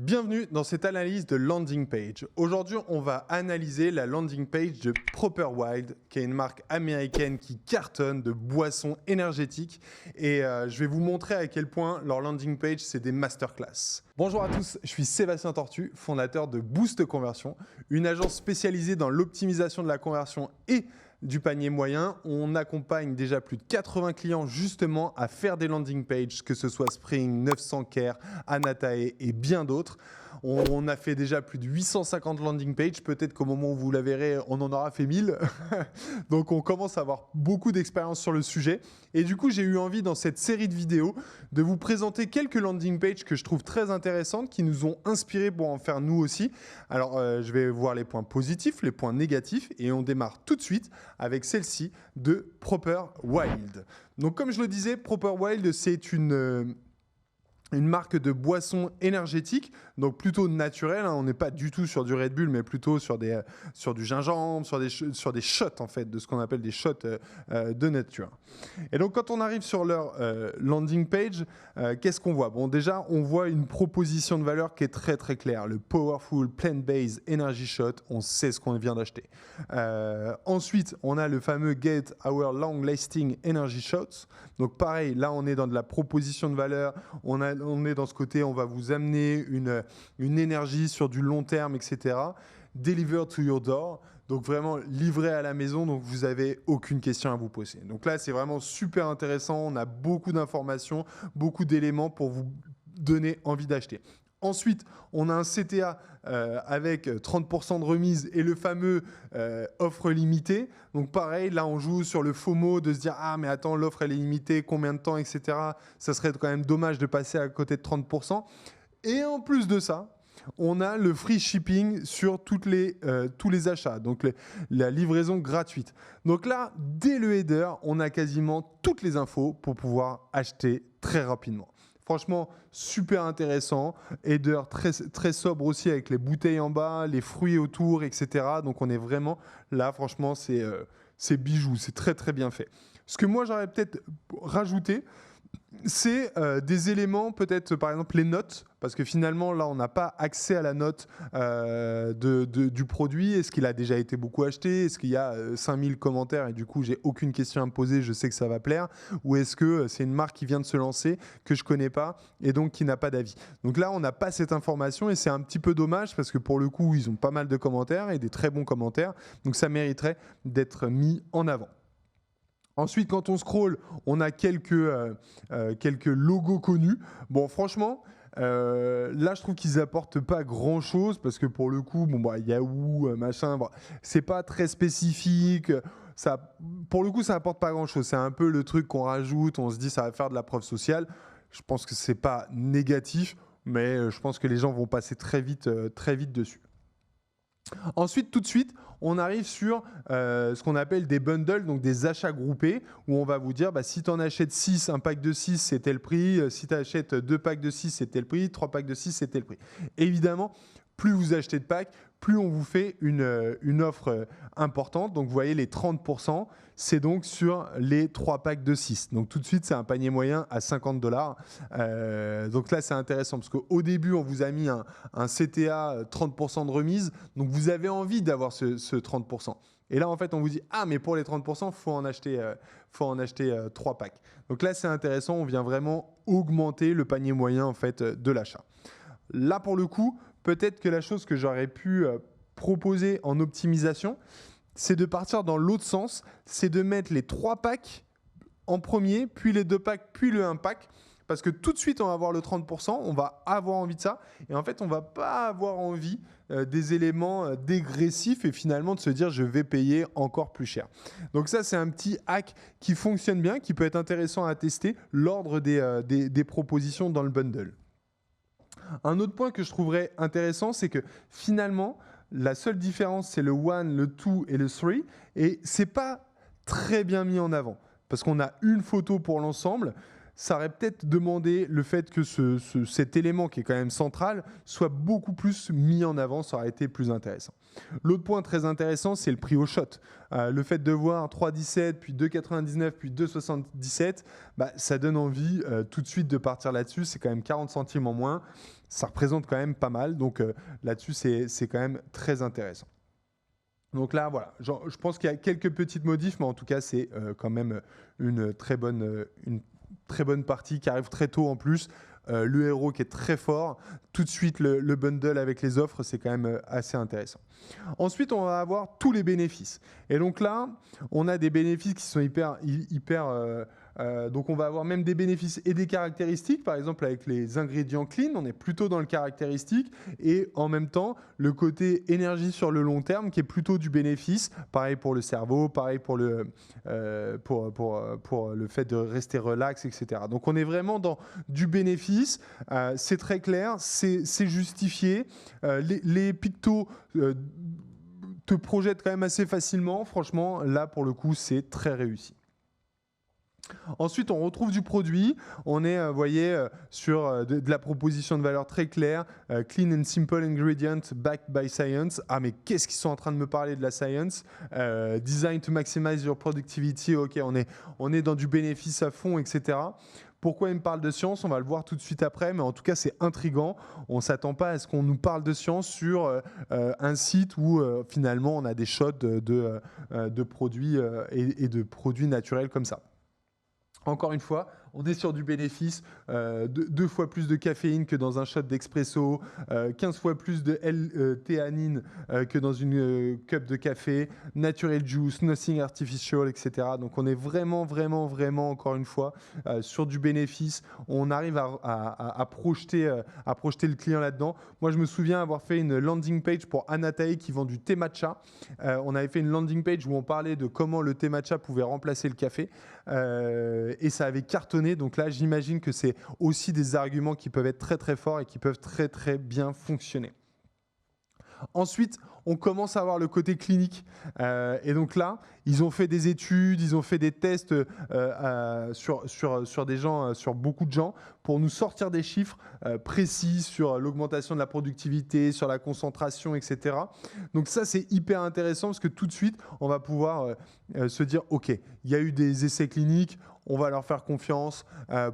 Bienvenue dans cette analyse de landing page. Aujourd'hui, on va analyser la landing page de Proper Wild, qui est une marque américaine qui cartonne de boissons énergétiques. Et je vais vous montrer à quel point leur landing page, c'est des masterclass. Bonjour à tous, je suis Sébastien Tortu, fondateur de Boost Conversion, une agence spécialisée dans l'optimisation de la conversion et du panier moyen. On accompagne déjà plus de 80 clients justement à faire des landing pages, que ce soit Spring, 900 Care, Anatae et bien d'autres. On a fait déjà plus de 850 landing pages. Peut-être qu'au moment où vous la verrez, on en aura fait 1000. Donc on commence à avoir beaucoup d'expérience sur le sujet. Et du coup, j'ai eu envie dans cette série de vidéos de vous présenter quelques landing pages que je trouve très intéressantes, qui nous ont inspirés pour en faire nous aussi. Alors, je vais voir les points positifs, les points négatifs, et on démarre tout de suite avec celle-ci de Proper Wild. Donc, comme je le disais, Proper Wild, c'est une marque de boissons énergétiques, donc plutôt naturelle. On n'est pas du tout sur du Red Bull, mais plutôt sur du gingembre, sur des shots en fait, de ce qu'on appelle des shots de nature. Et donc quand on arrive sur leur landing page, qu'est-ce qu'on voit? Bon, déjà, on voit une proposition de valeur qui est très très claire. Le Powerful Plant-Based Energy Shot, on sait ce qu'on vient d'acheter. Ensuite, on a le fameux Get Our Long Lasting Energy Shots. Donc pareil, là on est dans de la proposition de valeur, on est dans ce côté, on va vous amener une énergie sur du long terme, etc. Deliver to your door, donc vraiment livré à la maison, donc vous n'avez aucune question à vous poser. Donc là, c'est vraiment super intéressant, on a beaucoup d'informations, beaucoup d'éléments pour vous donner envie d'acheter. Ensuite, on a un CTA avec 30% de remise et le fameux offre limitée. Donc pareil, là on joue sur le FOMO de se dire « Ah mais attends, l'offre elle est limitée, combien de temps, etc. » Ça serait quand même dommage de passer à côté de 30%. Et en plus de ça, on a le free shipping sur tous les achats, donc la livraison gratuite. Donc là, dès le header, on a quasiment toutes les infos pour pouvoir acheter très rapidement. Franchement, super intéressant. Header très, très sobre aussi avec les bouteilles en bas, les fruits autour, etc. Donc on est vraiment là, franchement, c'est bijou, c'est très très bien fait. Ce que moi j'aurais peut-être rajouté, c'est des éléments, peut-être par exemple les notes, parce que finalement là on n'a pas accès à la note du produit. Est-ce qu'il a déjà été beaucoup acheté? Est-ce qu'il y a 5000 commentaires et du coup j'ai aucune question à me poser, je sais que ça va plaire? Ou est-ce que c'est une marque qui vient de se lancer, que je connais pas et donc qui n'a pas d'avis? Donc là on n'a pas cette information et c'est un petit peu dommage parce que pour le coup ils ont pas mal de commentaires et des très bons commentaires, donc ça mériterait d'être mis en avant. Ensuite, quand on scrolle, on a quelques logos connus. Bon, franchement, là, je trouve qu'ils apportent pas grand-chose parce que pour le coup, bon, bah, Yahoo, machin, bon, c'est pas très spécifique. Ça, pour le coup, ça apporte pas grand-chose. C'est un peu le truc qu'on rajoute. On se dit, ça va faire de la preuve sociale. Je pense que c'est pas négatif, mais je pense que les gens vont passer très vite dessus. Ensuite, tout de suite, on arrive sur ce qu'on appelle des bundles, donc des achats groupés, où on va vous dire, bah, si tu en achètes 6, un pack de 6, c'est tel prix. Si tu achètes 2 packs de 6, c'est tel prix. 3 packs de 6, c'est tel prix. Évidemment, plus vous achetez de packs, plus on vous fait une offre importante. Donc, vous voyez, les 30%, c'est donc sur les 3 packs de 6. Donc, tout de suite, c'est un panier moyen à $50. Donc là, c'est intéressant parce qu'au début, on vous a mis un CTA 30% de remise. Donc, vous avez envie d'avoir ce 30%. Et là, en fait, on vous dit « Ah, mais pour les 30%, faut en acheter 3 packs. » Donc là, c'est intéressant. On vient vraiment augmenter le panier moyen en fait, de l'achat. Là, pour le coup, peut-être que la chose que j'aurais pu proposer en optimisation, c'est de partir dans l'autre sens, c'est de mettre les 3 packs en premier, puis les 2 packs, puis le 1 pack, parce que tout de suite, on va avoir le 30%, on va avoir envie de ça, et en fait, on ne va pas avoir envie des éléments dégressifs et finalement de se dire je vais payer encore plus cher. Donc ça, c'est un petit hack qui fonctionne bien, qui peut être intéressant à tester, l'ordre des propositions dans le bundle. Un autre point que je trouverais intéressant, c'est que finalement, la seule différence, c'est le 1, le 2 et le 3. Et ce n'est pas très bien mis en avant. Parce qu'on a une photo pour l'ensemble. ça aurait peut-être demandé le fait que cet élément qui est quand même central soit beaucoup plus mis en avant, ça aurait été plus intéressant. L'autre point très intéressant, c'est le prix au shot. Le fait de voir 3,17, puis 2,99, puis 2,77, ça donne envie tout de suite de partir là-dessus. C'est quand même 40 centimes en moins. Ça représente quand même pas mal. Donc là-dessus, c'est quand même très intéressant. Donc là, voilà, je pense qu'il y a quelques petites modifs, mais en tout cas, c'est quand même une très bonne partie qui arrive très tôt en plus. Le héros qui est très fort, tout de suite le bundle avec les offres, c'est quand même assez intéressant. Ensuite, on va avoir tous les bénéfices. Et donc là, on a des bénéfices qui sont hyper donc on va avoir même des bénéfices et des caractéristiques. Par exemple, avec les ingrédients clean, on est plutôt dans le caractéristique. Et en même temps, le côté énergie sur le long terme qui est plutôt du bénéfice. Pareil pour le cerveau, pareil pour le fait de rester relax, etc. Donc on est vraiment dans du bénéfice. C'est très clair, c'est justifié. Les pictos te projettent quand même assez facilement. Franchement, là, pour le coup, c'est très réussi. Ensuite, on retrouve du produit. On est, vous voyez, sur de la proposition de valeur très claire. Clean and simple ingredients backed by science. Ah, mais qu'est-ce qu'ils sont en train de me parler de la science? Design to maximize your productivity. OK, on est dans du bénéfice à fond, etc. Pourquoi il me parle de science? On va le voir tout de suite après, mais en tout cas, c'est intriguant. On ne s'attend pas à ce qu'on nous parle de science sur un site où finalement, on a des shots de produits et de produits naturels comme ça. Encore une fois, on est sur du bénéfice, 2 fois plus de caféine que dans un shot d'expresso, 15 fois plus de L-théanine que dans une cup de café, natural juice, nothing artificial, etc. Donc on est vraiment, encore une fois, sur du bénéfice. On arrive à projeter le client là-dedans. Moi, je me souviens avoir fait une landing page pour Anatae qui vend du thé matcha. On avait fait une landing page où on parlait de comment le thé matcha pouvait remplacer le café. Et ça avait cartonné. Donc là, j'imagine que c'est aussi des arguments qui peuvent être très très forts et qui peuvent très très bien fonctionner. Ensuite, on commence à avoir le côté clinique. Et donc là, ils ont fait des études, ils ont fait des tests sur des gens, sur beaucoup de gens, pour nous sortir des chiffres précis sur l'augmentation de la productivité, sur la concentration, etc. Donc ça, c'est hyper intéressant parce que tout de suite, on va pouvoir se dire, OK, il y a eu des essais cliniques, on va leur faire confiance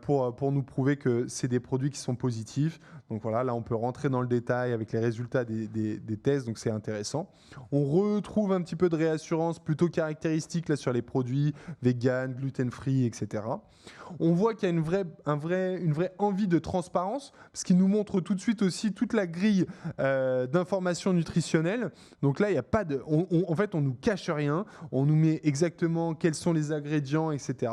pour nous prouver que c'est des produits qui sont positifs. Donc voilà, là, on peut rentrer dans le détail avec les résultats des tests, donc c'est intéressant. On retrouve un petit peu de réassurance plutôt caractéristique là, sur les produits vegan, gluten-free, etc. On voit qu'il y a une vraie envie de transparence, parce qu'il nous montre tout de suite aussi toute la grille d'informations nutritionnelles. Donc là, il n'y a pas de... en fait, on ne nous cache rien, on nous met exactement quels sont les ingrédients, etc.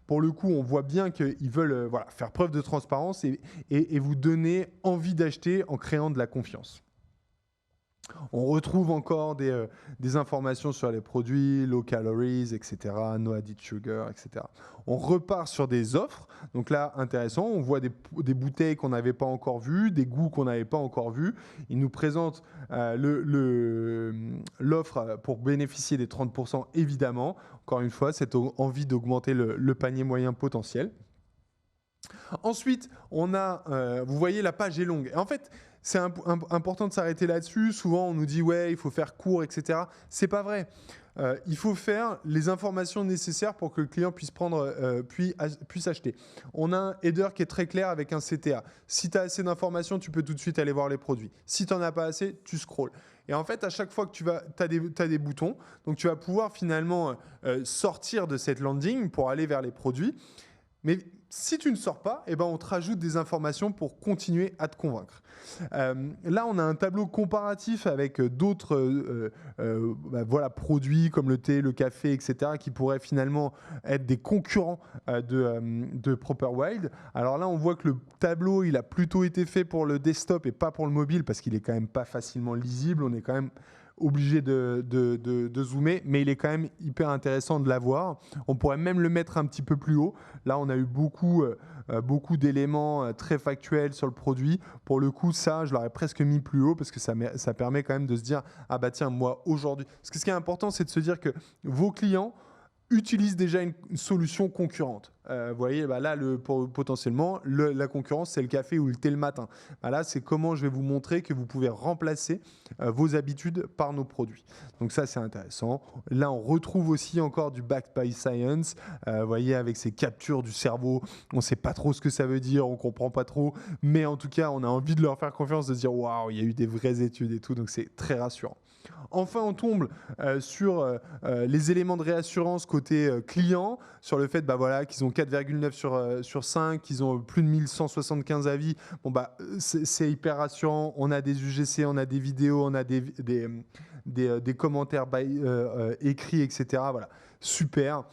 Pour le coup, on voit bien qu'ils veulent faire preuve de transparence et vous donner envie d'acheter en créant de la confiance. On retrouve encore des informations sur les produits, low calories, etc., no added sugar, etc. On repart sur des offres. Donc là, intéressant, on voit des bouteilles qu'on n'avait pas encore vues, des goûts qu'on n'avait pas encore vus. Ils nous présentent l'offre pour bénéficier des 30%, évidemment. Encore une fois, cette envie d'augmenter le panier moyen potentiel. Ensuite, on a, vous voyez, la page est longue. Et en fait, c'est important de s'arrêter là-dessus. Souvent, on nous dit, ouais, il faut faire court, etc. C'est pas vrai. Il faut faire les informations nécessaires pour que le client puisse puisse acheter. On a un header qui est très clair avec un CTA. Si tu as assez d'informations, tu peux tout de suite aller voir les produits. Si tu n'en as pas assez, tu scrolls. Et en fait, à chaque fois que tu as des boutons, donc tu vas pouvoir finalement sortir de cette landing pour aller vers les produits. Mais si tu ne sors pas, on te rajoute des informations pour continuer à te convaincre. Là, on a un tableau comparatif avec d'autres produits comme le thé, le café, etc., qui pourraient finalement être des concurrents de Proper Wild. Alors là, on voit que le tableau, il a plutôt été fait pour le desktop et pas pour le mobile parce qu'il est quand même pas facilement lisible. On est quand même obligé de zoomer, mais il est quand même hyper intéressant de l'avoir. On pourrait même le mettre un petit peu plus haut. Là, on a eu beaucoup d'éléments très factuels sur le produit. Pour le coup, ça, je l'aurais presque mis plus haut parce que ça permet quand même de se dire « Ah bah tiens, moi, aujourd'hui… » Parce que ce qui est important, c'est de se dire que vos clients utilise déjà une solution concurrente. Vous voyez, bah là, potentiellement, la concurrence, c'est le café ou le thé le matin. Bah là, c'est comment je vais vous montrer que vous pouvez remplacer vos habitudes par nos produits. Donc ça, c'est intéressant. Là, on retrouve aussi encore du Backed by Science. Vous voyez, avec ces captures du cerveau, on ne sait pas trop ce que ça veut dire, on ne comprend pas trop. Mais en tout cas, on a envie de leur faire confiance, de se dire, waouh, il y a eu des vraies études et tout. Donc c'est très rassurant. Enfin, on tombe sur les éléments de réassurance côté client, sur le fait qu'ils ont 4,9 sur 5, qu'ils ont plus de 1175 avis. Bon, c'est hyper rassurant. On a des UGC, on a des vidéos, on a des commentaires écrits, etc. Voilà, super.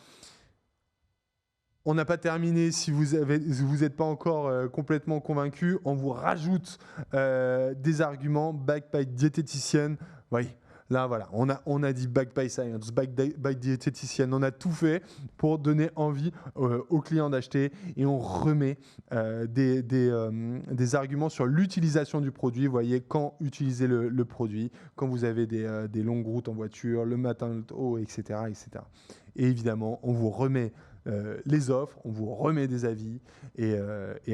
On n'a pas terminé. Si vous n'êtes pas encore complètement convaincu, on vous rajoute des arguments backed by diététicienne. Oui. Là, voilà, on a dit backed by science, backed by diététicienne, on a tout fait pour donner envie aux clients d'acheter et on remet des arguments sur l'utilisation du produit. Vous voyez, quand utiliser le produit, quand vous avez des longues routes en voiture, le matin tôt, etc., etc. Et évidemment, on vous remet les offres, on vous remet des avis et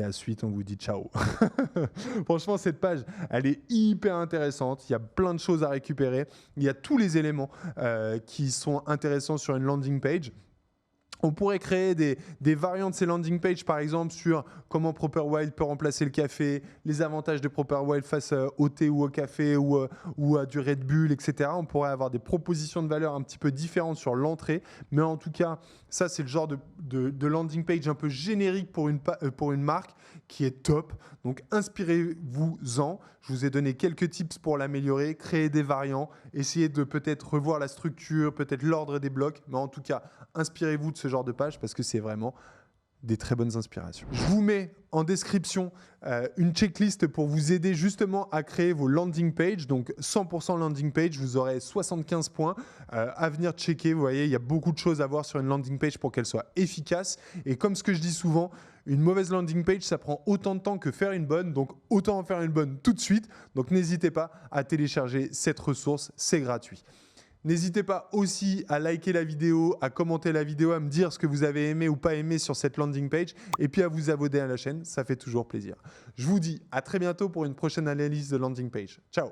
ensuite on vous dit ciao. Franchement, cette page, elle est hyper intéressante. Il y a plein de choses à récupérer. Il y a tous les éléments qui sont intéressants sur une landing page. On pourrait créer des variantes de ces landing pages, par exemple, sur comment Proper Wild peut remplacer le café, les avantages de Proper Wild face au thé ou au café ou à du Red Bull, etc. On pourrait avoir des propositions de valeur un petit peu différentes sur l'entrée. Mais en tout cas, ça, c'est le genre de landing page un peu générique pour une marque qui est top. Donc, inspirez-vous-en. Je vous ai donné quelques tips pour l'améliorer, créer des variants, essayer de peut-être revoir la structure, peut-être l'ordre des blocs. Mais en tout cas, inspirez-vous de ce genre de page parce que c'est vraiment des très bonnes inspirations. Je vous mets en description une checklist pour vous aider justement à créer vos landing pages. Donc 100% landing page, vous aurez 75 points à venir checker. Vous voyez, il y a beaucoup de choses à voir sur une landing page pour qu'elle soit efficace. Et comme ce que je dis souvent, une mauvaise landing page, ça prend autant de temps que faire une bonne. Donc autant en faire une bonne tout de suite. Donc n'hésitez pas à télécharger cette ressource, c'est gratuit. N'hésitez pas aussi à liker la vidéo, à commenter la vidéo, à me dire ce que vous avez aimé ou pas aimé sur cette landing page et puis à vous abonner à la chaîne, ça fait toujours plaisir. Je vous dis à très bientôt pour une prochaine analyse de landing page. Ciao!